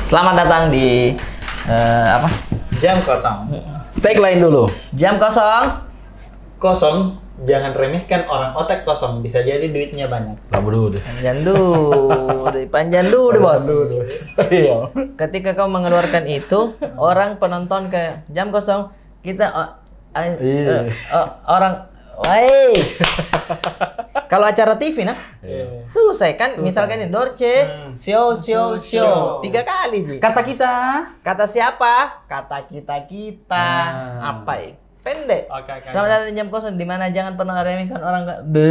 Selamat datang di apa? Jam kosong. Tagline dulu. Jam kosong. Kosong, jangan remehkan orang otak kosong. Bisa jadi duitnya banyak. Labu dulu. Panjang dulu, bos. Iya. Ketika kau mengeluarkan itu, orang penonton ke jam kosong, kita orang, wais. Kalau acara TV, nah, susah kan? Misalkan ini Dorce, show, 3 kali Ji. Kata kita. Kata siapa? Kata kita. Apa ya? Pendek. Oke. Selamat datang di jam kosong, di mana jangan pernah remehkan orang. Oke.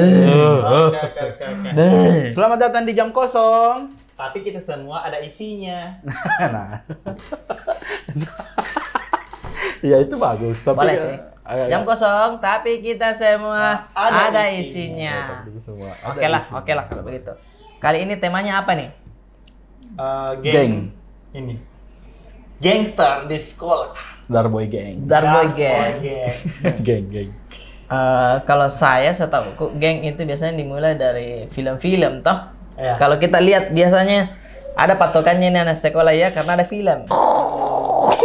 Selamat datang di jam kosong. Tapi kita semua ada isinya. Nah. Ya itu bagus. Tapi Boleh sih. Jam kosong, tapi kita semua ada isinya. Oke lah kalau begitu. Kali ini temanya apa nih? Geng. Ini. Gangster di sekolah. Darboy Gang. Darboy Gang. Geng. Kalau saya setahu geng itu biasanya dimulai dari film-film toh. Iya. Kalau kita lihat biasanya ada patokannya nih anak sekolah ya karena ada film. Toh?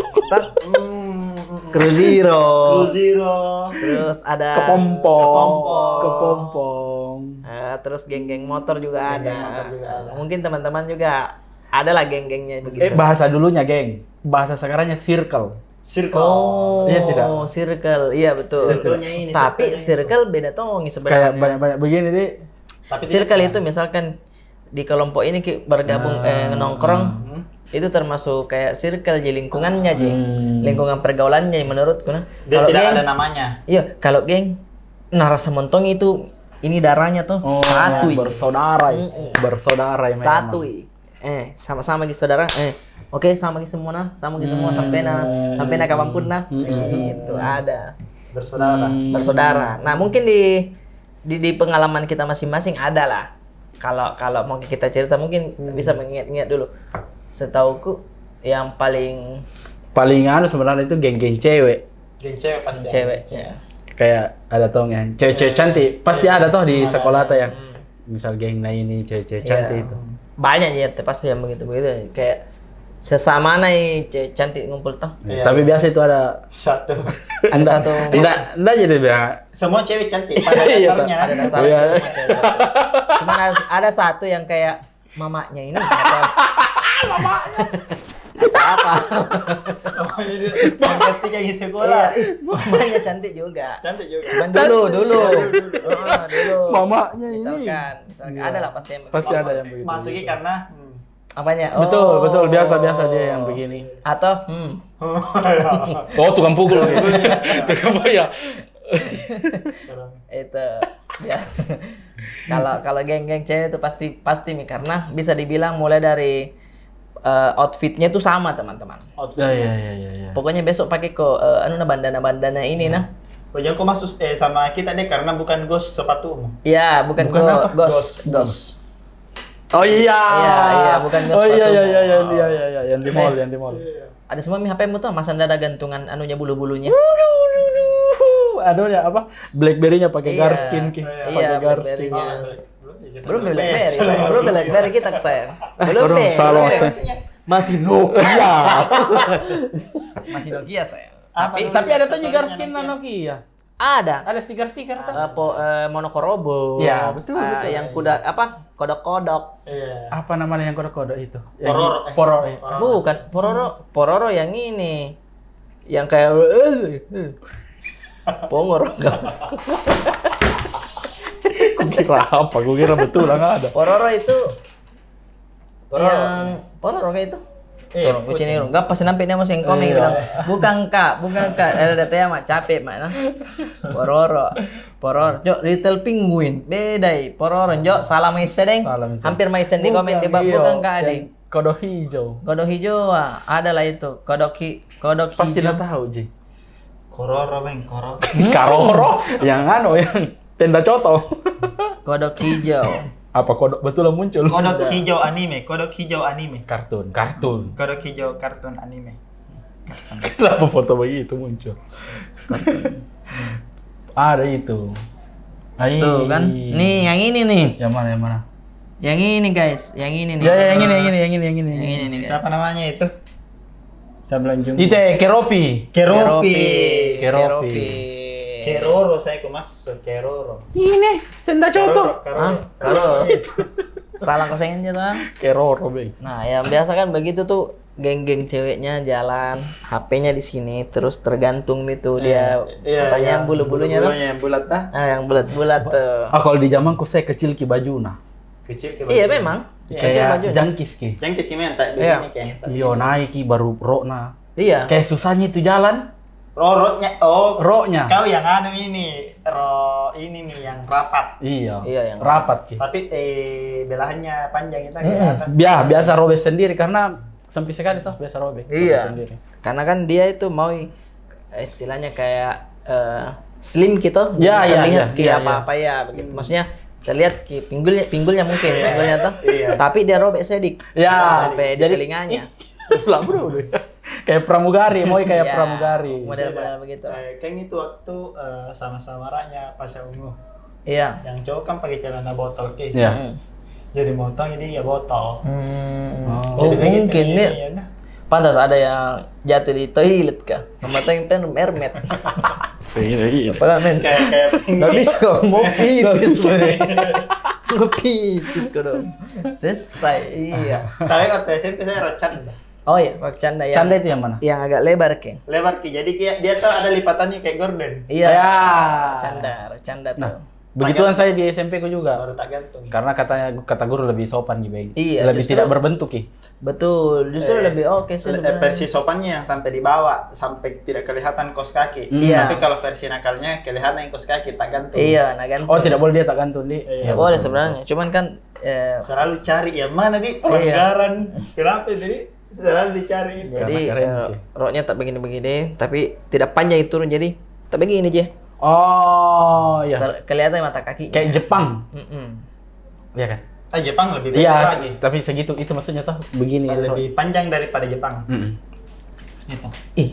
Crew Zero. Terus ada Kepompong. terus geng-geng motor juga ada. Mungkin teman-teman juga ada lah geng-gengnya begitu. Bahasa dulunya geng. Bahasa sekarangnya circle. Circle. Iya tidak. Circle. Iya betul. Circle-nya ini. Tapi circle beda tuh sebenarnya. Kayak banyak-banyak begini nih. Tapi Circle itu misalkan di kelompok ini bergabung nongkrong itu termasuk kayak circle di lingkungannya lingkungan pergaulannya menurutku nah. dia Kalau tidak geng, ada namanya. iya kalau geng narasa montong itu ini darahnya tuh satu bersaudara. Bersaudara memang. satu sama-sama gitu saudara oke sama gitu semua nah sama gitu semua sampai nah kapanpun nah itu ada bersaudara. Nah mungkin di pengalaman kita masing-masing ada lah. Kalau mau kita cerita mungkin bisa mengingat-ingat dulu. Setauku yang paling anu sebenarnya itu geng-geng cewek. Geng cewek pasti. ceweknya. Kayak ada toh yang cewek-cewek cantik. Pasti ada toh di sekolah tuh yang misal geng ini cewek-cewek cantik itu. Banyak ya pasti yang begitu-begitu kayak sesama nih cewek cantik ngumpul toh. Iya. Tapi biasa itu ada Satu. Ada satu enggak jadi bilang Semua cewek cantik pada dasarnya. ada dasarnya semua cewek. Cuman ada satu yang kayak mamanya ini apa? Yang ketiga di sekolah. Mamanya cantik juga. Cantik juga. Cuman dulu. mamanya ini. Misalkan ada lah pasti yang begitu. Pasti ada yang begitu. Masuki karena Apanya? Betul biasa dia yang begini. Atau Oh, tukang pukul. Tukang ya. itu ya. Kalau geng-geng cewek itu pasti nih karena bisa dibilang mulai dari outfitnya tuh sama teman-teman. Iya. Pokoknya besok pakai kok bandana ini nah. Jangan kau masuk sama kita deh karena bukan ghost sepatumu. Iya, bukan ghost. Oh iya. Iya, bukan ghost. Oh iya yang di mall. Ada semua HP-mu tuh masih ada gantungan anunya bulu-bulunya. Anunya apa? Blackberry-nya pakai Iya. Garskin Iya, Blackberry-nya. Belum BlackBerry kita sayang. Belum salah masih Nokia. Masih Nokia sayang. Tapi ada tuh Garskin Nokia. Ada stiker tuh. Monokorobo. Ya, betul. Yang kuda apa? Kodok-kodok. Iya. Apa namanya yang kodok-kodok itu? Pororo. Bukan, Pororo yang ini. Yang kayak Pongor enggak. Kira apa? Gue kira betul nggak ada. Pororo itu yang Pororo kayak itu. Tolong kucing ini enggak pasti nampak dia masih komen bilang bukan kak ada teh mah capek mana Pororo jo Little Penguin beda Pororo jo salah maisen hampir maisen di komen di bab bukan kak adik kodok hijau ada lah itu kodok hijau pasti lah tahu Ji. Kororo. Karoro yang yang tenda coto. Kodok hijau. Apa kodok betul muncul? Kodok hijau anime. Kartun. Kodok hijau kartun anime. Kenapa foto begitu muncul? Ada itu. Tuh kan. Nih yang ini nih. Yang mana? Yang ini guys, yang ini nih. Ya, yang ini. Yang ini nih guys. Siapa namanya itu? Sebelum jumpa. Itu Keropi. Keropi. Keroro saya masuk Keroro. Ini senda coto. Kalau salah kosengan aja tuh. Keroro, Bang. Nah, yang biasa kan begitu tuh geng-geng ceweknya jalan, HP-nya di sini terus tergantung itu dia apanya bulu-bulunya tuh. Bulunya yang bulat dah. Nah, yang bulat-bulat tuh. Kalau di zamanku saya kecil ki baju nah. Kecil ke Iya memang. Kayak jangkis ki. Jangkis gimana tak Iya. begini kayak. Iyo naik ki baru rokna. Iya. Kayak susahnya itu jalan. Rorotnya, Roknya. Kau yang anu ini, ini nih yang rapat. Iya. Iya, yang rapat ki. Tapi belahannya panjang itu ke atas. Biasa robek sendiri karena sampai sekali toh biasa robek. Iya. Sendiri. Karena kan dia itu mau istilahnya kayak slim gitu. Ya, iya, terlihat iya, kayak iya, apa-apa ya begitu. Maksudnya terlihat pinggulnya mungkin pinggulnya tuh. Iya. Tapi dia robek sedik. Ya, Sampai di jadi- telinganya. Lah bro. Kayak pramugari, mau kayak Iya, pramugari. Model-model begitu. Kan itu waktu sama-sama raknya pas ungu. Iya. Yang cowok kan pakai celana botol ke. Iya. Hmm. Jadi motong ini ya botol. Oh, Jadi begitu, mungkin ini, nih. ya dah. Pantas ada yang jatuh di toilet kah? Sama pen mermet. Iya. Apa men? Kayak Nggak bisa kok mau pipis men. Mau pipis kok dong. Selesai. Iya. Tapi waktu SMP saya rocan. Oh iya, rok canda yang Canda itu yang mana? yang agak lebar ke. Lebar ki. Jadi dia tuh ada lipatannya kayak gorden. Iya. Ya. Rok canda tuh. Nah, begituan saya di SMP ku juga. Baru tak gantung. Karena kata guru lebih sopan gitu. Iya, Lebih justru- tidak berbentuk ki. Betul, justru lebih oke sih sebenarnya. Versi sopannya yang sampai dibawa sampai tidak kelihatan kos kaki. Iya. Tapi kalau versi nakalnya kelihatan yang kos kaki tak gantung. Iya, nah kan. Oh, tidak boleh dia tak gantung di. Iya. Ya boleh sebenarnya. Cuman kan Selalu cari yang mana di pelanggaran. Kenapa jadi selalu dicari? jadi keren, oke. roknya tak begini-begini, tapi tidak panjang turun jadi tak begini aja. Oh, iya. Kelihatan mata kaki. Kayak Jepang. Mm-mm. Iya kan? Jepang lebih pendek Iya, lagi. tapi segitu itu maksudnya tuh begini. Lebih panjang daripada Jepang. Mm-mm. Gitu. Ih,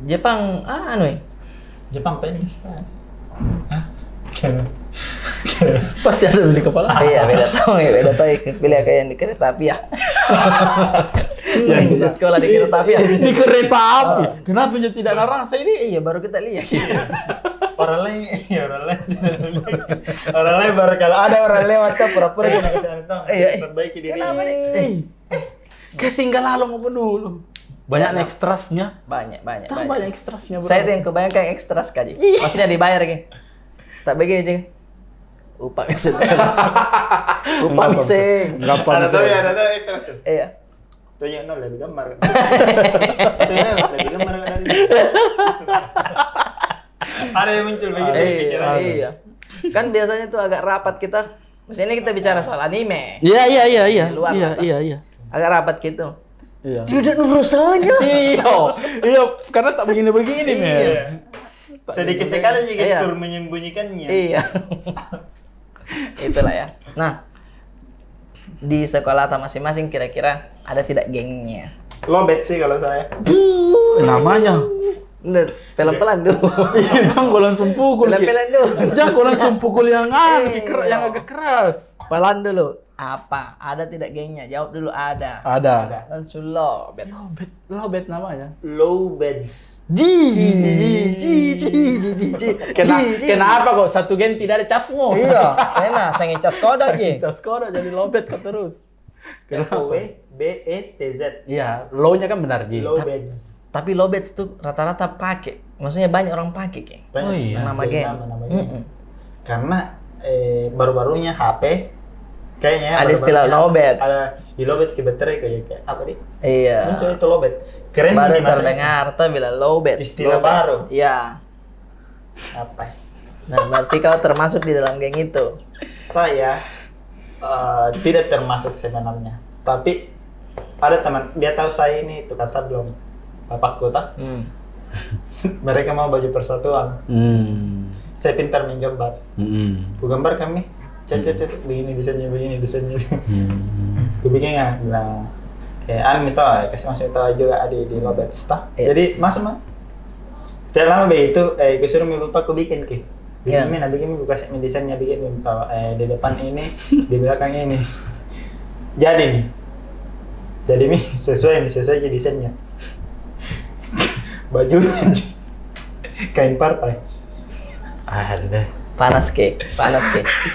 Jepang anu ya? Jepang pendek. Hah? Pasti ada di kepala. Iya, beda tahu ya. Pilih kayak yang di kereta api ya. Yang di sekolah di kereta api ya. Di kereta api. Kenapa dia tidak narasa ini? Iya, baru kita lihat. Orang lain baru kalau ada orang lewat tuh pura-pura jangan kesana tuh. Iya. Perbaiki diri. Kesinggah lalu apa dulu? Banyak ekstrasnya. Banyak. Banyak ekstrasnya, bro. Saya tuh yang kebayangkan ekstras kaji. Maksudnya dibayar gitu. Tak begini aja. Upah miseng. Upah miseng. Ada tuh ekstra sih. Iya. Tuh yang nol lebih gambar. Tuh yang nol lebih gambar dari. Ada yang muncul begitu pikiran. Iya. Kan biasanya tuh agak rapat kita. Maksudnya ini kita bicara soal anime. Iya. Di luar mata. Iya. Agak rapat gitu. Iya. Tidak rasanya. Iya, karena tak begini-begini, men. Sedikit sekali juga Iya. gestur menyembunyikannya. Iya. Itulah ya. Nah, di sekolah atau masing-masing kira-kira ada tidak gengnya? Lobet sih kalau saya. Namanya. Udah, pelan-pelan dulu. Jangan kau langsung pukul. Ki. Pelan-pelan dulu. Jangan kau langsung pukul yang yang agak keras. Pelan dulu. Apa? Ada tidak gengnya? Jawab dulu ada. Ada. Langsung lobet. Lobet namanya. Low beds. Kenapa kok satu gen tidak ada casmu? Iya, enak. Saya ngecas kode aja. Cas kode jadi lobet kok terus. LOWBETZ. Iya, low-nya kan benar, Ji. Low beds. Tapi lobet tuh rata-rata pakai. Maksudnya banyak orang pakai, Ki. Banyak Oh iya. Nama jadi geng. nama geng. Karena baru-barunya HP kayaknya Ada istilah baru-barunya lowbat. Ada di lobet ke baterai kayak apa nih? Iya. Muncul itu lobet. Keren Baru nih Mas. terdengar tuh bila lowbat. Istilah Lowbat. baru. Iya. Apa? Nah, berarti kau termasuk di dalam geng itu. Saya tidak termasuk sebenarnya. Tapi ada teman, dia tahu saya ini tukang sablon. Bapakku tak? Mereka mau baju persatuan. Saya pintar menggambar. Ku gambar kami. Begini desainnya. Ku bikin nggak? Bilang, anu itu, kasih masuk itu juga ada di lobet stuff. Iya. Jadi masuk mah. Tidak lama begitu, ku suruh bapak ku bikin ki. Iya. Bikin, bikin ku kasih desainnya bikin di depan ini, di belakang ini. Jadi nih sesuai aja desainnya. Bajunya kain partai. Ada. Panas ke.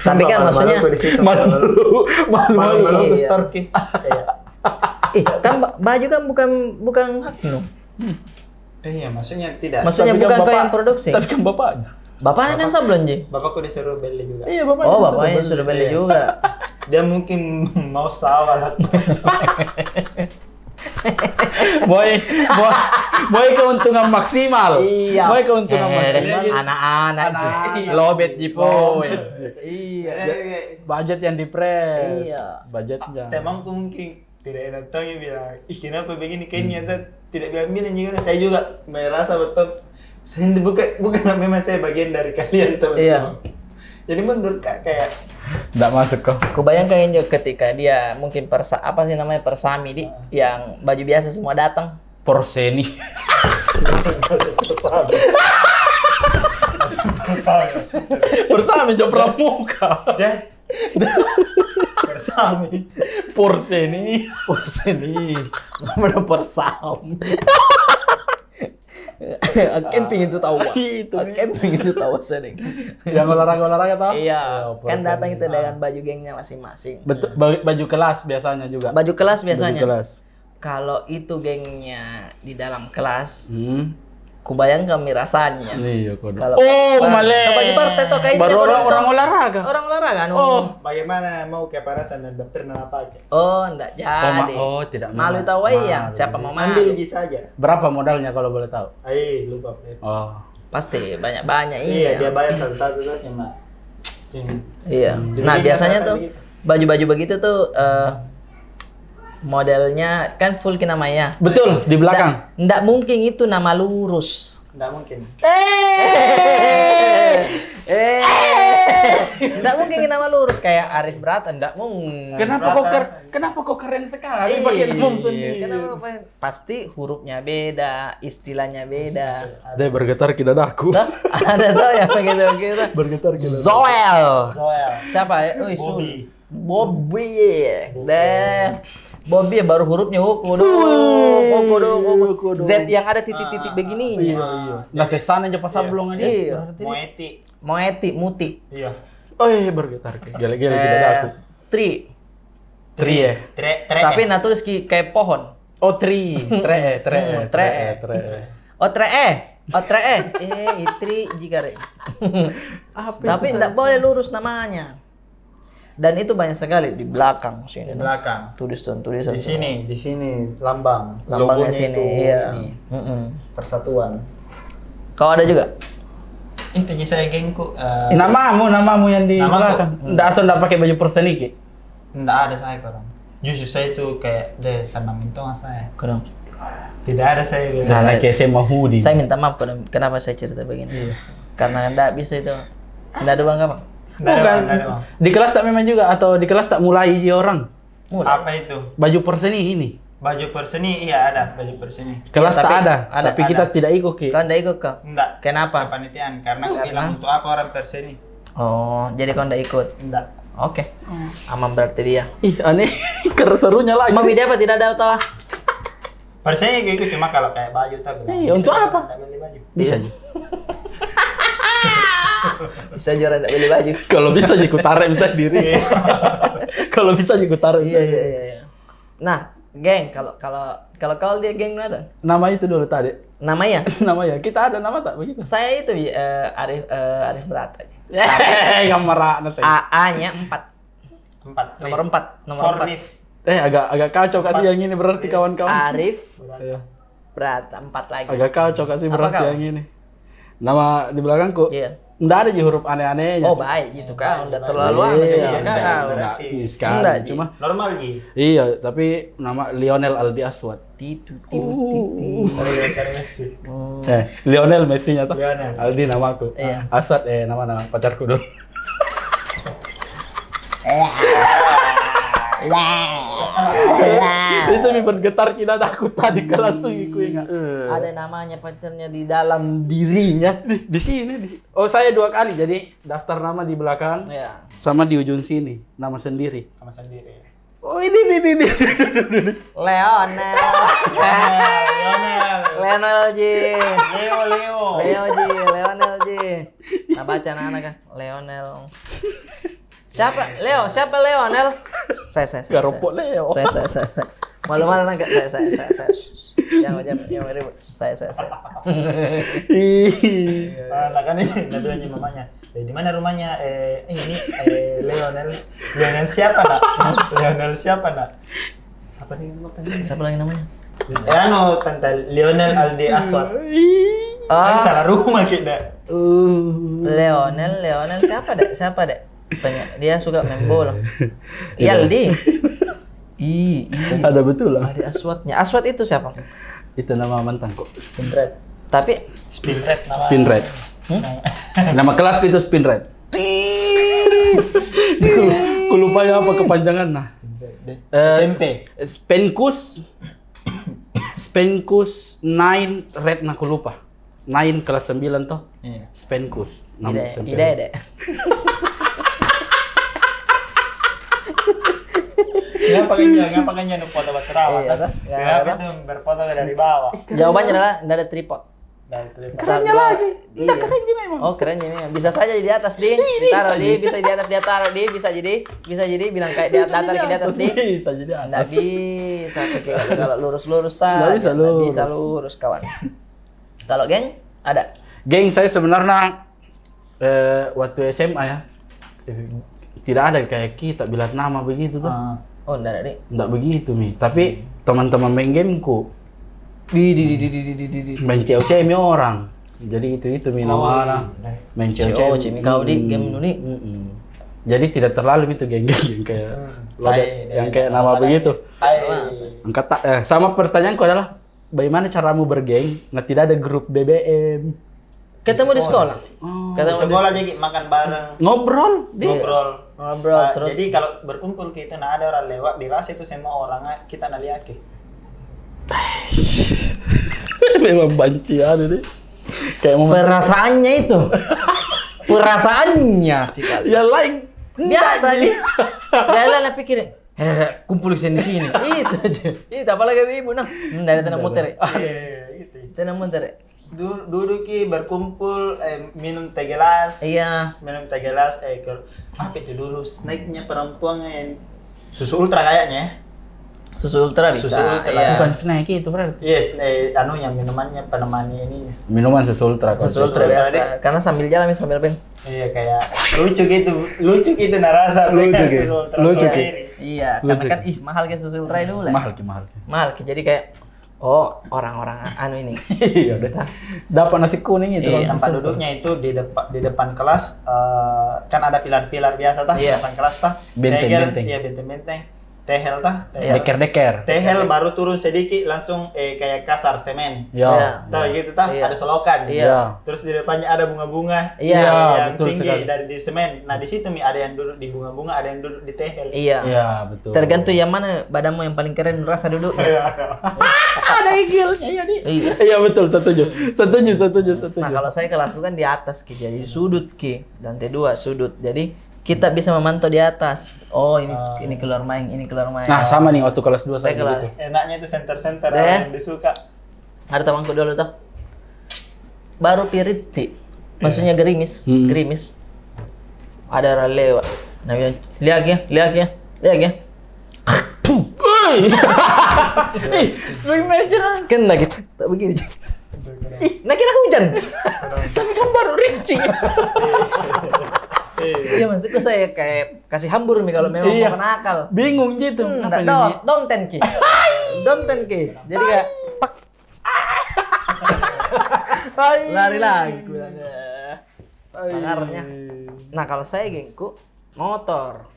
Tapi kan maksudnya Malu tuh Iya. store ke. Kayak kan baju kan bukan hak no. iya, maksudnya tidak. Maksudnya Tapi kan bukan kau bapak- yang produksi. Tapi kan bapaknya. Bapaknya kan sablon Ji. Bapakku disuruh beli juga. Iya, bapaknya. Oh, bapaknya sudah beli juga. Dia mungkin mau sawah lah. Boy keuntungan maksimal. Iya. Boy keuntungan maksimal. Anak-anak Iya. Lobet jipoy. Iya. Budget yang dipres. Iya. Budgetnya. Temanku mungkin tidak enak tahu ya bilang, ih kenapa begini kayaknya tidak diambil juga. Saya juga merasa betul. Saya bukan memang saya bagian dari kalian teman-teman. Iya. Jadi menurut Kak kayak Nggak masuk kok. Kubayangkan juga ketika dia mungkin persami yang baju biasa semua datang. Porseni. Bersama jam pramuka. dia bersami. Porseni. Mana persam. Camping itu tahu. Itu nih. Camping itu tahu sering. Yang olahraga tau? Iya, Oh, kan Porseni. datang itu dengan baju gengnya masing-masing. Betul, baju kelas biasanya juga. Baju kelas biasanya. Baju kelas. Kalau itu gengnya di dalam kelas, Hmm. kubayangkan rasanya. Iya, kode. Kalau Oh, male. baju partai toh kayaknya Baru orang orang olahraga. Orang olahraga kan. Oh. Bagaimana mau ke parasan dan daftar nama pakai? Oh, enggak jadi. Tidak Malu tahu ya, siapa mau malu? Ambil Ji saja. Berapa modalnya kalau boleh tahu? Lupa. Oh. Pasti banyak-banyak Iya, dia iya. bayar satu-satu saja, Mak. Sini. Iya. Jadi Nah, dia biasanya merasa tuh begitu. baju-baju begitu tuh modelnya kan full ke namanya. Betul, di belakang. Nggak mungkin itu nama lurus. Nggak mungkin. Nggak mungkin nama lurus kayak Arif Brata, nggak mungkin. Kenapa kok keren sekali pakai nom sendiri? Kenapa? Pasti hurufnya beda, istilahnya beda. Dia bergetar kita daku. Tuh, ada tuh yang begitu. Bergetar kita. Zoel. Zoel. Siapa ya? Oh, Bobby. Bobby. Deh. Bobby baru hurufnya Hokodo. Z yang ada titik-titik begininya. Iya. Nah, sesana aja pas sablong aja. Iya. Moeti. Muti. Iya. Oh iya, bergetar. Gila-gila kita daku. Tri. Tri ya. Tapi nah tulis kayak pohon. Oh, tri. Tre. Oh, tre. Itri jika re. Tapi enggak boleh lurus namanya. Dan itu banyak sekali di belakang sini. Di belakang. Tulisan. Di sini lambang. Lambangnya Logonya sini, itu iya. ini. Persatuan. Kau ada juga? Itu Ji saya gengku. Namamu yang di Namaku? belakang. Atau enggak pakai baju perseniki? Nggak ada saya orang. Justru saya itu kayak senam itu saya. Kenapa? Tidak ada saya. bilang. Salah kayak saya mahudi. Saya minta maaf kenapa saya cerita begini. Karena enggak bisa itu. Enggak ada bang apa? Nggak ada, Bukan. nggak ada, Bang. Di kelas tak memang juga atau di kelas tak mulai ji orang. Mulai. Apa itu? Baju perseni ini. Baju perseni, iya ada baju perseni. Kelas Iya, tak tapi ada, ada, tapi kita tidak ikut Ki. Kau enggak ikut kau? Enggak. Kenapa? Kepanitiaan karena aku bilang untuk apa orang perseni? Oh, jadi kau enggak ikut. Enggak. Oke. Aman berarti dia. Ih, aneh. Serunya lagi. Mami dia apa tidak ada tahu? Perseni kayak gitu cuma kalau kayak baju tapi. Iya, untuk apa? Enggak beli baju. Bisa. Bisa juara enggak beli baju. Kalau bisa jadi tarik bisa sendiri. Kalau bisa jadi tarik. Iya. Nah, geng, kalau dia geng ada. Nama itu dulu tadi. Namanya? Namanya. Kita ada nama tak begitu? Saya itu Arif Brata aja. Gambar saya. AA-nya 4. 4. Nomor 4, nomor 4. Agak kacau kasih yang ini berarti kawan-kawan. Arif Iya. Brata 4 lagi. Agak kacau kasih Apa berarti kau? yang ini. Nama di belakangku. Iya. Nggak ada huruf aneh-anehnya. Oh, baik gitu kan. Udah terlalu aneh Iya, juga enggak, kan. enggak. Ini Enggak, sekali. Ji. Cuma Normal Ji. iya, tapi nama Lionel Aldi Aswad. Titu. Messi. Lionel Messi-nya tuh. Lionel. Aldi namaku. Iya. Aswad nama pacarku dulu. Itu bergetar kita takut tadi kelas iku ingat. Ada namanya pacarnya di dalam dirinya. Di sini. Oh, saya 2 kali. Jadi daftar nama di belakang Ya. sama di ujung sini nama sendiri. Sama sendiri. Oh ini. Leonel. Leonel J. Leo J. Leonel J. Nah baca anak-anak kan. Leonel. Siapa Leonel? Saya. Garopok Leo. Saya. Malu-malu enggak saya. Jangan ribut. Saya. Nah kan ini nanya mamanya. Di mana rumahnya? Ini Leonel siapa nak? Siapa lagi namanya? Tante Leonel Aldi Aswad. Salah rumah kita. Leonel siapa dek? Banyak dia suka main bola. Aldi. Ada betul lah. Aldi Aswadnya. Aswad itu siapa? Itu nama mantan kok. Tapi Spin Red. Nama kelasku itu Spin Red. Ku lupa ya apa kepanjangan nah. Spenkus 9 Red aku lupa. 9 kelas 9 toh. Iya. Spenkus. Ide. Ngapa kan jangan foto berterawat? Kenapa itu berfoto dari bawah? Jawabannya adalah enggak ada tripod. Kerennya lagi. Iya. Kerennya memang. Oh, kerennya memang. Bisa saja di atas, Di. Ditaruh, Di. Bisa di atas, dia taruh, Di. Bisa jadi bilang kayak di datar ke di atas, Di. Bisa jadi atas. Enggak bisa. Kalau lurus-lurus saja. Nggak bisa lurus, kawan. Kalau geng ada. Geng saya sebenarnya waktu SMA ya. Tidak ada kayak kita bilang nama begitu tuh. Oh, enggak ada, Di. Enggak begitu, Mi. Tapi teman-teman main gameku main COC mi orang. Jadi itu mi nama main COC mi kau di game nuli. Jadi tidak terlalu itu geng-geng kayak yang kayak nama begitu. Angkat sama pertanyaanku adalah bagaimana caramu bergeng? Nah, tidak ada grup BBM. Ketemu di sekolah. Ketemu di sekolah jadi makan bareng. Ngobrol terus. Jadi kalau berkumpul kita ada orang lewat dirasa itu semua orang kita naliaki. Memang banci ada deh. Kayak perasaannya itu. Perasaannya sekali. Ya lain biasa nih. Jalan pikirin. Kumpul di sini. Itu aja. Itu apalagi ibu nah. Dari tanah motor. Iya, itu. Tanah motor. Duduk berkumpul minum teh gelas. Iya. Minum teh gelas apa itu dulu snacknya perempuan yang susu ultra kayaknya. Susu ultra bisa. Iya. Bukan snack itu berarti. Yes, yang minumannya penemani ininya. Minuman susu ultra. Susu ultra biasa. Karena sambil jalan sambil pen. Iya kayak lucu gitu narasa lucu gitu. Iya, karena kan mahal ke susu ultra itu lah. Mahal. Jadi kayak orang-orang ini. Iya udah. Dapat nasi kuning itu. Iya, tempat duduknya itu di depan kelas kan ada pilar-pilar biasa tah, depan kelas tah. Benteng. Iya, benteng. Tehel tah. Deker. Tehel baru turun sedikit langsung kayak kasar semen. Iya. Tahu gitu tah, ada selokan. Iya. Terus di depannya ada bunga-bunga. Iya, yang tinggi sekali. Dari di semen. Nah, di situ ada yang duduk di bunga-bunga, ada yang duduk di tehel. Iya, betul. Tergantung yang mana badanmu yang paling keren rasa duduk. Ada igilnya ya, Di. Iya, betul, setuju. Nah, kalau saya kelasku kan di atas jadi sudut lantai 2 sudut. Jadi kita bisa memantau di atas. Oh, ini keluar main. Nah, sama nih waktu kelas 2 saya kelas. Gitu. Enaknya itu center yang disuka. Ada temanku dulu tuh. Baru pirit sih. Maksudnya gerimis. Ada orang lewat. Nah, bilang, lihat ya. Bagaimana? Kan lagi tak begini. Nah kira hujan. Tapi kan baru rincing. Iya, maksudku saya kayak kasih hambur nih kalau memang mau nakal. Bingung gitu. Donten ki. Jadi kayak pak. Lari lagi gue bilangnya. Sangarnya. Nah, kalau saya gengku motor.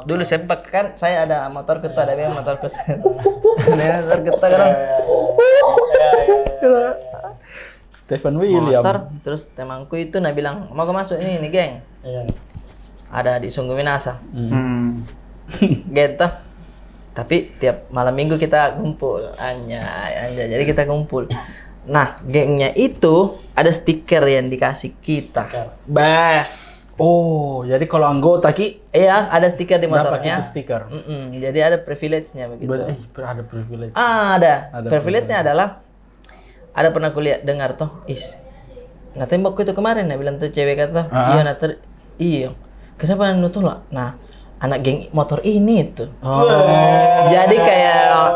Dulu sempat kan saya ada motor ketua, ada motor ketua. Motor ketua kan. Stephen William. Motor, terus temanku itu bilang, "Mau masuk ini nih, geng." Iya. Ada di Sungguh Minasa. Gitu. Tapi tiap malam minggu kita kumpul. Anjay. Jadi kita kumpul. Nah, gengnya itu ada stiker yang dikasih kita. Oh, jadi kalau anggota Ki Iya, ada stiker di dapat motornya. itu stiker. Jadi ada privilege-nya begitu. Ada privilege. Ada. Ada Privilege-nya adalah ada pernah kuliah dengar tuh, nggak tembakku itu kemarin ya bilang tuh cewek kata, iya nater, iya. Kenapa nutuh lah? Nah, anak geng motor ini tuh. Jadi kayak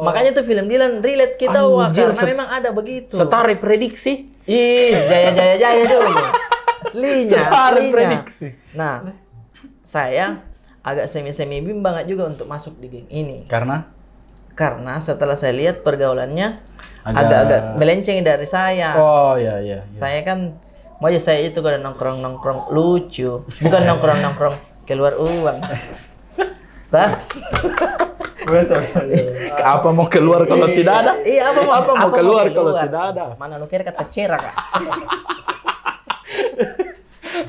makanya tuh film Dylan relate kita wah, karena memang ada begitu. Setara prediksi. Jaya dulu. Aslinya. Prediksi. Nah, saya agak semi bimbang juga untuk masuk di geng ini. Karena setelah saya lihat pergaulannya agak melenceng dari saya. Oh iya. Saya kan mau aja saya itu kalau nongkrong lucu, bukan nongkrong keluar uang. Tah? Apa mau keluar kalau tidak ada? Iya, apa mau keluar kalau tidak ada? Mana lu kira kata cerak, Kak?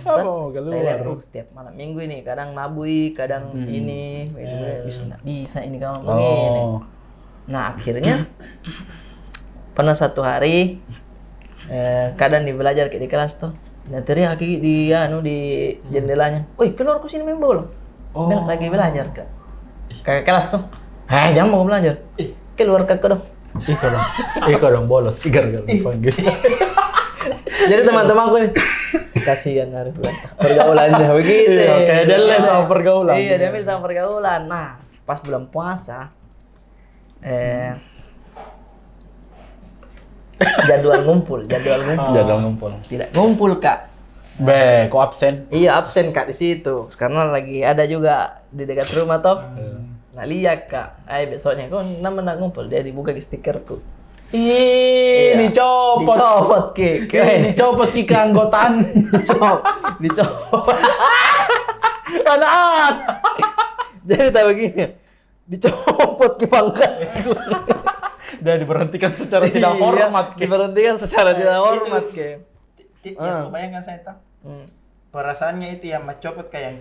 Apa mau keluar? Saya lihat setiap malam minggu ini kadang mabui, kadang ini, itu bisa ini kamu begini. Nah, akhirnya pernah satu hari kadang di belajar di kelas tuh. Nah, teriak di jendelanya. "Woi, keluar ke sini main bola." Lagi belajar, Kak. Kakak kelas tuh. Jangan mau belajar. Keluar Kak dong. Iko dong bolos gara-gara dipanggil. Jadi teman-temanku nih kasihan Arif pergaulannya begitu. Kayak dia sama pergaulan. Iya, dia sama pergaulan. Nah, pas bulan puasa jadwal ngumpul. Tidak ngumpul, Kak. Kok absen? Iya, absen Kak di situ. Karena lagi ada juga di dekat rumah toh. Nah, lihat Kak. Besoknya kok nak ngumpul, dia dibuka di stikerku. Dicopot Ki. Dicopot Ki keanggotaan. Dicopot. Anak. Jadi tak begini. Dicopot Ki pangkatku. Dia diberhentikan secara tidak hormat. Diberhentikan secara tidak hormat Ki. Yang kebayangkan saya tahu. Perasaannya itu yang mencopot kayak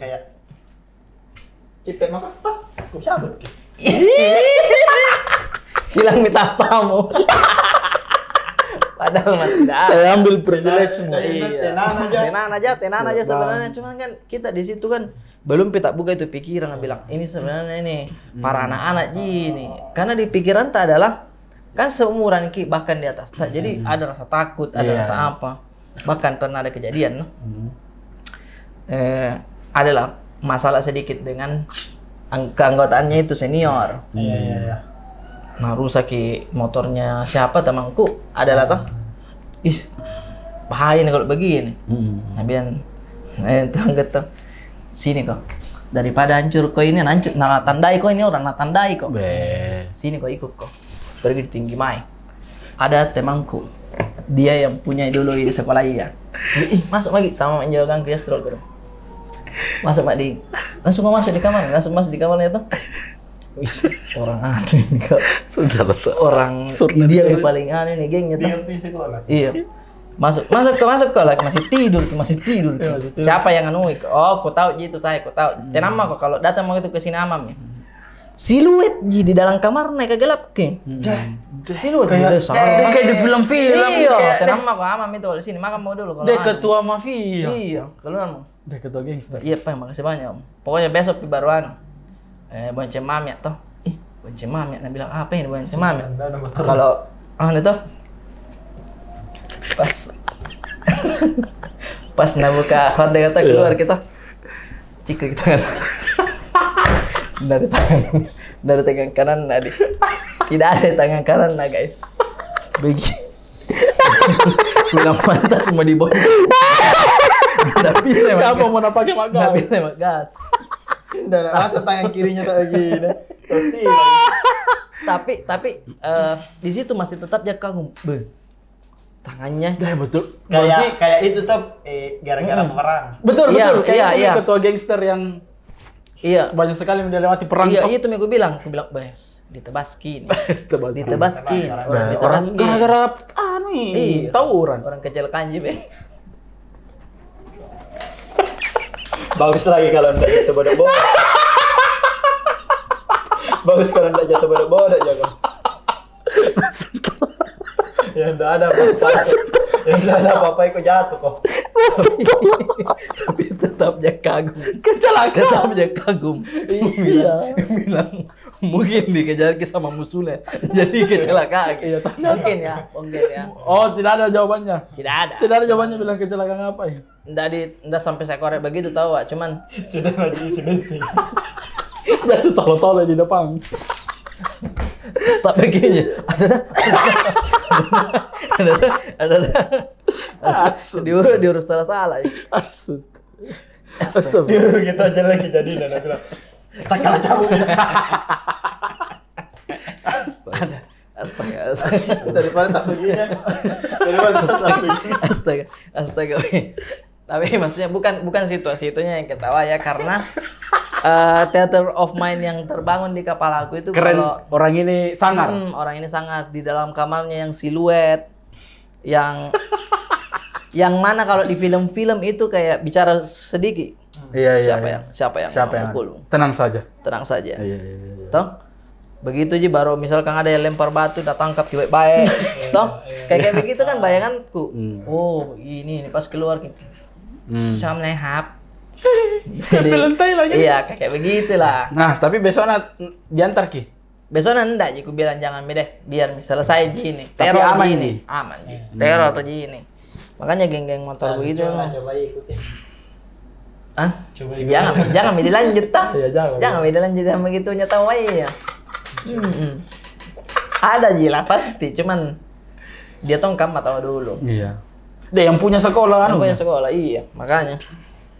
cipet maka aku cabut. Hilang minta tamu. Padahal mah tidak. Saya ambil privilege semua. Tenan aja sebenarnya. Cuman kan kita di situ kan belum kita buka itu pikiran bilang ini sebenarnya ini para anak-anak gini. Karena di pikiran tak adalah kan seumuran Ki bahkan di atas. Jadi ada rasa takut, ada rasa apa. Bahkan pernah ada kejadian adalah masalah sedikit dengan keanggotaannya itu senior. Nah, rusak Ki motornya siapa temanku adalah toh. Bahaya nih kalau begini. Nah, bilang tetangga tuh sini kok. Daripada hancur kok ini hancur, tandai kok ini orang tandai kok. Sini kok ikut kok. Pergi di Tinggi Mai. Ada temanku. Dia yang punya dulu di sekolah ya. Masuk lagi sama menjauhkan kolesterol gitu. Masuk di langsung masuk di kamar, masuk di kamarnya tuh. Orang aneh nih kok. Orang dia yang paling aneh nih gengnya tuh. Iya. Masuk kok lagi masih tidur. Siapa yang anu? Oh, aku tahu gitu aku tahu. Tenama kok kalau datang mau itu ke sini amam ya. Siluet di dalam kamar naik gelap Ki. Siluet kayak di film-film. Iya, tenama kok amam itu di sini makan mau dulu kalau. Dia ketua mafia. Iya, keluar mau. Dia ketua gangster. Iya, Pak, makasih banyak Om. Pokoknya besok baruan. Bonceng Mami toh. Bonceng Mami, nah bilang apa ini bonceng Mami? Kalau itu pas buka horde kata keluar kita. Ciku kita kan. dari tangan kanan tidak ada tangan kanan guys. Begini. Bilang pantas semua dibonceng. Nggak bisa. Kamu mau pakai magas? Nggak bisa magas. Dan masa tangan kirinya tak gini. Tapi di situ masih tetap dia kagum. Tangannya. Betul. Kayak itu tuh gara-gara perang. Betul. Iya. Ketua gangster yang banyak sekali melewati perang. Iya, itu yang gue bilang, bes, ditebaskin. Ditebaskin. Orang gara-gara tawuran. Orang kecil kanji, be. Bagus lagi kalau enggak jatuh bodoh-bodoh. Bagus kalau enggak jatuh bodoh-bodoh jago. Ya enggak ada apa-apa. Ya enggak ada apa-apa kok jatuh kok. tapi tetap dia kagum. Kecelakaan. Tetap dia kagum. Iya. Bilang mungkin dikejar sama musuhnya, jadi kecelakaan. Iya, mungkin ya. Oh, tidak ada jawabannya. Tidak ada. Tidak ada jawabannya bilang kecelakaan apa ya? Nggak sampai saya korek begitu tahu, Wak. Cuman Sudah lagi isi bensin. Jatuh tolo-tolo di depan. tak begini. Ada. Diurus salah. Asut. Diurus gitu aja lagi jadi dan aku bilang tak kalah cabut. Astaga. Daripada tak begini. Daripada tak begini. Astaga. Tapi maksudnya bukan situasi itunya yang ketawa ya, karena theater of mind yang terbangun di kepala aku itu Keren. kalau Orang ini sangar. orang ini sangat di dalam kamarnya yang siluet yang mana kalau di film-film itu kayak bicara sedikit. Iya. Siapa yang mukul? Tenang saja. Tenang saja. Iya. Toh? Begitu aja baru misalkan ada yang lempar batu, datang tangkap cewek baik. Toh? Kayak begitu kan bayanganku. Oh, ini pas keluar gitu. Samnehap. Belantai lagi. Iya, kayak begitulah. Nah, tapi besok diantar Ki. Besok enggak, aku bilang jangan deh, biar selesai gini. Tapi Teror aman gini. Aman Ji. Teror gini. Makanya geng-geng motor begitu. Coba ikutin. Coba ikutin. Jangan dilanjut tah. Iya, jangan. Jangan dilanjut sama begitunya tahu aja ya. Ada lah pasti, cuman dia tongkam atau dulu. Iya. Dia yang punya sekolah Yang punya sekolah, iya, makanya.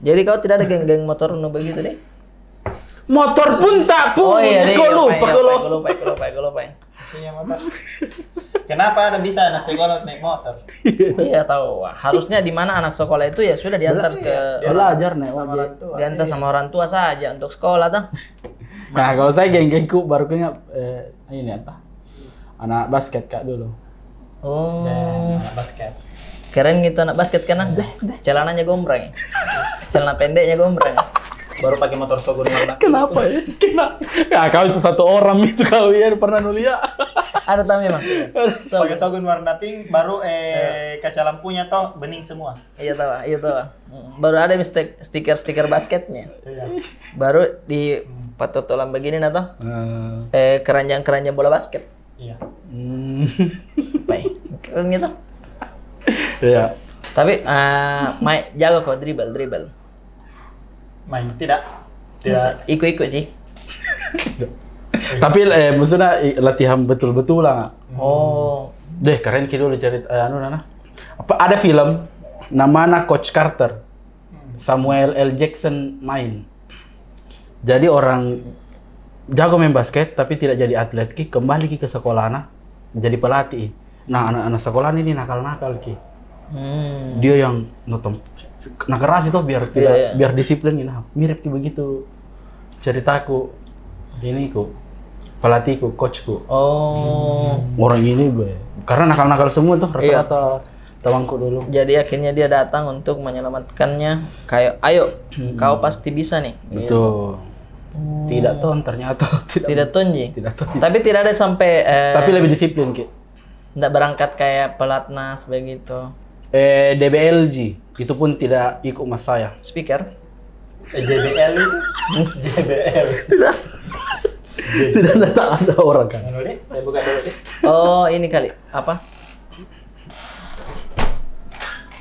Jadi kau tidak ada geng-geng motor begitu deh? Motor pun tak punya. Oh iya deh. Kau lupa. Lupa. Nasinya motor. Kenapa ada bisa nasi golok naik motor? Iya tahu. Wah, harusnya di mana anak sekolah itu ya sudah diantar ke Belajar nih. diantar sama orang tua saja untuk sekolah tuh. Nah, kalau saya geng-gengku baru ingat ini apa? Anak basket Kak dulu. Oh. Anak basket. Keren gitu anak basket kan? Celananya gombreng. Celana pendeknya gombreng. Baru pakai motor Shogun warna. Kenapa ya? Kenapa? Ya, kau itu satu orang itu kau ya pernah nulia. Ada tahu memang. Pakai Shogun warna pink, baru kaca lampunya toh bening semua. Iya tahu. Baru ada stiker basketnya. Iya. Baru di patotolan begini nah toh. Keranjang bola basket. Iya. Baik. Keren gitu. Iya. Tapi jago kok dribble. Main tidak. Ikut sih. Tapi maksudnya latihan betul-betul lah. Oh. Deh keren gitu lo cari Nana. Apa ada film namanya Coach Carter. Samuel L. Jackson main. Jadi orang jago main basket tapi tidak jadi atlet kembali ke sekolahnya jadi pelatih. Nah, anak-anak sekolah ini nakal-nakal Dia yang nonton keras itu biar disiplin nah mirip begitu ceritaku ini pelatihku coachku orang ini karena nakal-nakal semua tuh rata-rata temanku dulu jadi akhirnya dia datang untuk menyelamatkannya kayak ayo kau pasti bisa nih betul tidak ternyata tidak tonji tapi tidak ada sampai tapi lebih disiplin nggak berangkat kayak pelatnas begitu DBLG itu pun tidak ikut mas saya. Speaker? JBL itu? JBL. Tidak ada orang kan? Saya buka dulu deh. Oh ini kali apa?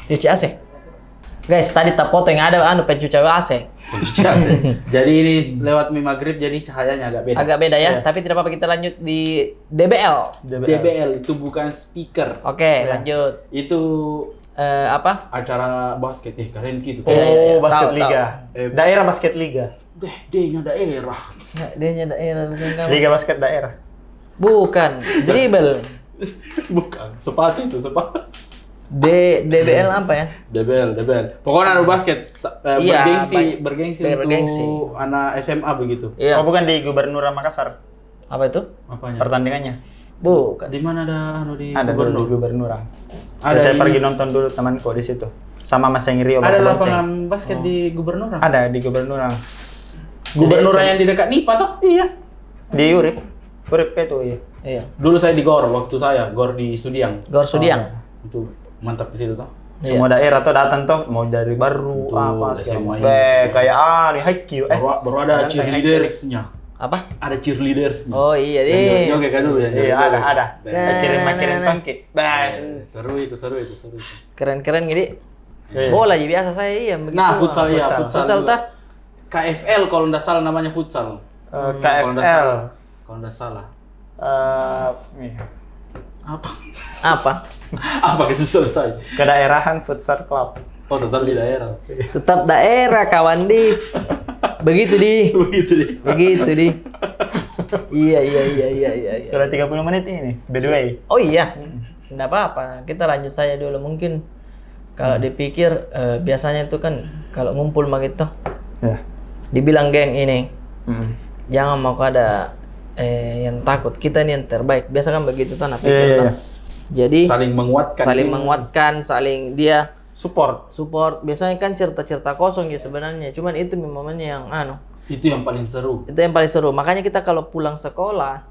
Cuci AC. Guys tadi tak foto yang ada pencuci AC. Pencuci AC. Jadi ini lewat maghrib jadi cahayanya agak beda. Agak beda ya. Tapi tidak apa-apa kita lanjut di DBL. DBL itu bukan speaker. Oke, lanjut. Itu apa? Acara basket keren gitu. Basket liga. Daerah basket liga. D-nya daerah. D-nya daerah bukan kamu. Liga basket daerah. Bukan, dribble. Bukan, sepatu itu sepatu. DBL apa ya? DBL. Pokoknya ada basket bergengsi untuk anak SMA begitu. Iya. Oh, bukan di Gubernuran Makassar. Apa itu? Apanya? Pertandingannya. Bukan. Di mana ada di Ada di Gubernuran. Ada saya pergi nonton dulu temanku di situ. Sama Mas Yang Rio. Ada lapangan basket di Gubernuran. Ada di Gubernuran. Gubernuran yang di dekat NIPA toh? Iya. Di Urip itu iya. Iya. Dulu saya di GOR waktu saya, GOR di Sudiang. GOR Sudiang. Itu mantap di situ toh. Semua daerah tuh datang tuh mau dari baru apa segala kayak nih Haikyuu baru ada cheerleadersnya. Apa? Ada cheerleaders. Oh iya deh. Oke kan dulu ya. Iya ada. Kirim pancake. Seru itu. Keren jadi. Bola aja biasa saya iya begitu. Nah, futsal ya, Futsal tah. KFL kalau nggak salah namanya futsal. KFL. Kalau nggak salah. Apa? Apa selesai? Kedaerahan futsal club. Oh, tetap di daerah. Tetap daerah kawan di. Begitu di. Iya. Sudah 30 menit ini, by the way. Oh iya. Enggak apa-apa. Kita lanjut saja dulu. Mungkin kalau dipikir biasanya itu kan kalau ngumpul mah gitu. Ya. Dibilang geng ini. Jangan mau ada yang takut. Kita nih yang terbaik. Biasa kan begitu kan apa Iya. Jadi saling menguatkan, saling dia support. Biasanya kan cerita-cerita kosong ya sebenarnya. Cuman itu momennya yang itu yang paling seru. Makanya kita kalau pulang sekolah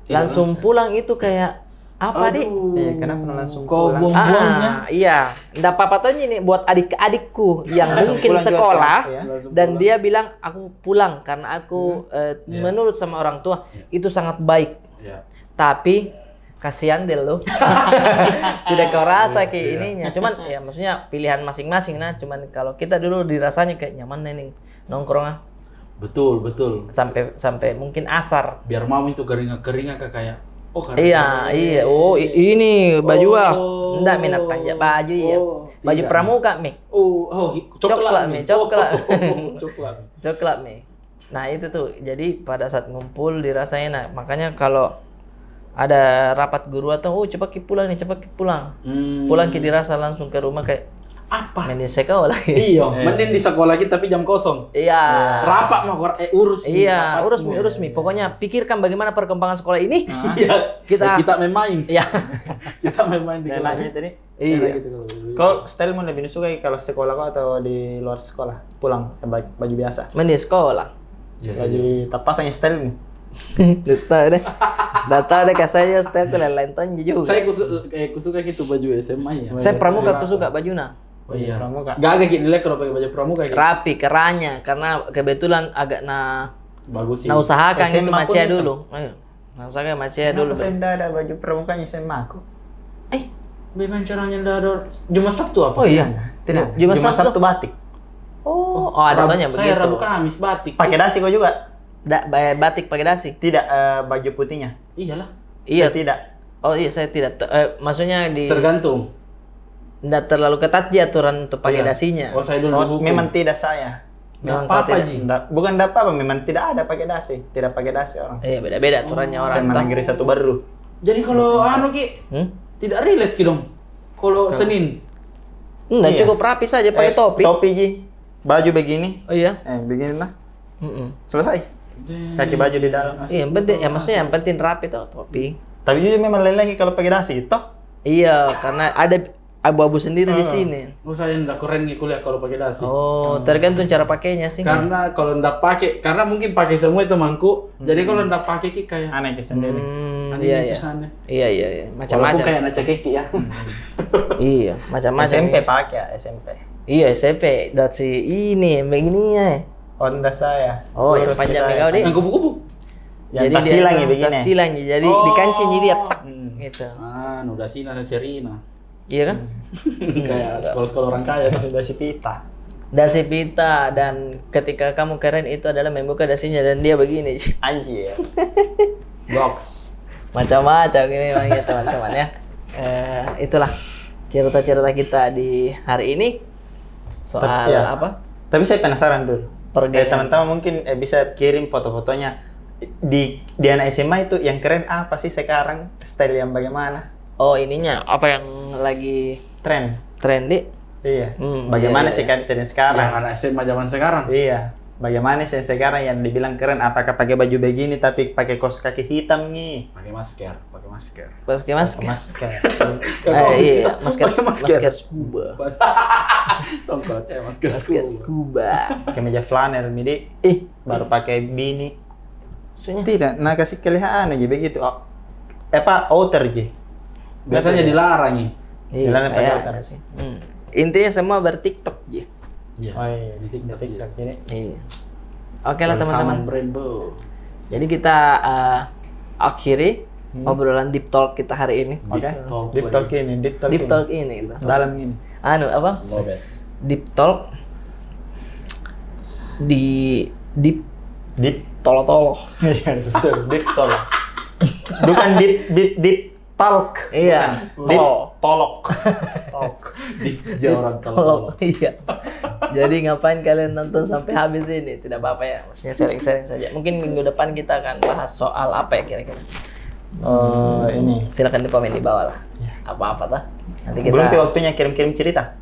langsung pulang itu kayak apa di? Iya, kenapa langsung kau pulang? buang-buangnya? Iya, enggak apa-apa tuh ini buat adik-adikku yang Langsung mungkin pulang sekolah juga, ya. dan dia bilang aku pulang karena aku menurut sama orang tua itu sangat baik. Iya. Tapi kasihan deh lo. Tidak kau rasa kayak ininya. Cuman ya maksudnya pilihan masing-masing nah. Cuman kalau kita dulu dirasanya kayak nyaman nih nongkrong Betul. sampai mungkin asar. Biar mau itu keringat kayak Iya. Oh, ini baju enggak minat tanya baju ya. Baju tidak. pramuka, Mi. Coklat. Coklat, Mi. Nah, itu tuh. Jadi pada saat ngumpul dirasain enak. Makanya kalau ada rapat guru atau cepat pulang. Pulang dirasa langsung ke rumah kayak apa? Main di sekolah. Iya, mending di sekolah kita tapi jam kosong. Iya. Rapat mah urus. Iya, urus mi. Pokoknya pikirkan bagaimana perkembangan sekolah ini. Iya. Kita main. Iya. Kita main di kelas. tadi. Iya. Kau style mau lebih suka kalau sekolah kau atau di luar sekolah? Pulang baju biasa. Main di sekolah. Lagi tak pasang style Data deh kasanya style aku lain tahun juga. Saya suka gitu baju SMA ya. Saya pramuka aku suka bajunya. Oh iya. Pramuka. Gak gitu nilai kalau pakai baju pramuka gitu. Rapi, keranya karena kebetulan agak bagus sih. usahakan SMA itu macet pun dulu. Usahakan macet dulu. Saya tidak ada baju pramukanya SMA aku. Bagaimana caranya ada Jumat Sabtu apa? Oh iya. Tidak. Jumat Sabtu batik. Oh, ada tanya begitu. Saya Rabu Kamis batik. Pakai dasi kau juga? Batik pakai dasi. Tidak, baju putihnya. Iyalah. Iya. Saya tidak. Oh iya, saya tidak. Maksudnya Tergantung. Nggak terlalu ketat ya aturan untuk pakai dasinya. Oh, saya dulu hukum. Memang tidak saya. Memang apa tidak. Ji? Bukan apa-apa, memang tidak ada pakai dasi. Tidak pakai dasi orang. Beda-beda aturannya orang. Saya negeri satu baru. Jadi kalau Ki tidak relate Ki dong. Kalau Senin. Enggak, cukup rapi saja pakai topi. Topi Ji. Baju begini. Oh iya. Begini lah. Selesai. Kaki baju di dalam. Iya, yang penting yang penting rapi tuh topi. Tapi juga memang lain lagi kalau pakai dasi toh. Iya, karena ada abu-abu sendiri di sini. Saya ndak keren nih kuliah kalau pakai dasi. Oh, tergantung cara pakainya sih. Karena kalau ndak pakai, karena mungkin pakai semua itu temanku. Jadi kalau ndak pakai Ki kayak aneh ke sendiri. Iya. Macam-macam. Kayak naca keki ya. Iya, macam-macam. SMP pakai SMP. Iya, SMP. Dasi ini begininya. Honda saya. Oh, yang panjang megau deh. Yang kupu-kupu. Yang tasilang ya begini. Tasilang jadi dikancing jadi ya tak gitu. Udah Sina dan Serina. Iya kan? Kayak sekolah-sekolah orang kaya. Dasi pita. Dasi pita dan ketika kamu keren itu adalah membuka dasinya dan dia begini. Anjir. Box. Macam-macam ini memang ya teman-teman ya. Itulah cerita-cerita kita di hari ini soal apa? Tapi saya penasaran dulu. Pergaulan. Teman-teman mungkin bisa kirim foto-fotonya di anak SMA itu yang keren apa sih sekarang, style yang bagaimana? Oh ininya apa yang lagi trendy? Iya. Bagaimana sih sekarang? Yang anak SMA zaman sekarang. Iya. Bagaimana sih sekarang yang dibilang keren? Apakah pakai baju begini tapi pakai kaos kaki hitam nih? Pakai masker. Iya, masker scuba. Tongkot masker scuba. Kemeja flanel midi. Baru pakai bini. Maksudnya? Tidak, nah kasih kelihatan aja begitu. Outer aja. Biasanya dilarang nih. Iya, Dilarang pakai kayak outer. sih. Intinya semua ber-TikTok aja. Iya. Oh iya, Di TikTok, TikTok ini. Iya. Oke lah teman-teman. Rainbow. Jadi kita akhiri obrolan deep talk kita hari ini. Oke. Deep talk ini. Deep talk ini itu. Dalam ini. Anu apa? Lobes. Deep talk di deep Deep. tolo-tolo. Iya betul. Deep talk. Bukan deep talk. Iya. Deep Tol. tolok. Talk. Di Deep orang tolok. Iya. Jadi ngapain kalian nonton sampai habis ini? Tidak apa-apa ya. Maksudnya sharing-sharing saja. Mungkin minggu depan kita akan bahas soal apa ya kira-kira. Ini. Silakan di komen di bawah lah. Apa-apa tah. Nanti kita Belum waktunya kirim-kirim cerita.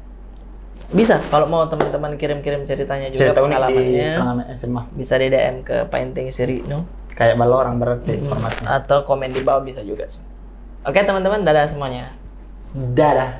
bisa kalau mau teman-teman kirim-kirim ceritanya juga Cerita unik di pengalamannya. pengalaman SMA. Bisa di DM ke Painting Sirino Kayak balo orang berarti formatnya. atau komen di bawah bisa juga sih. Oke teman-teman, dadah semuanya. Dadah.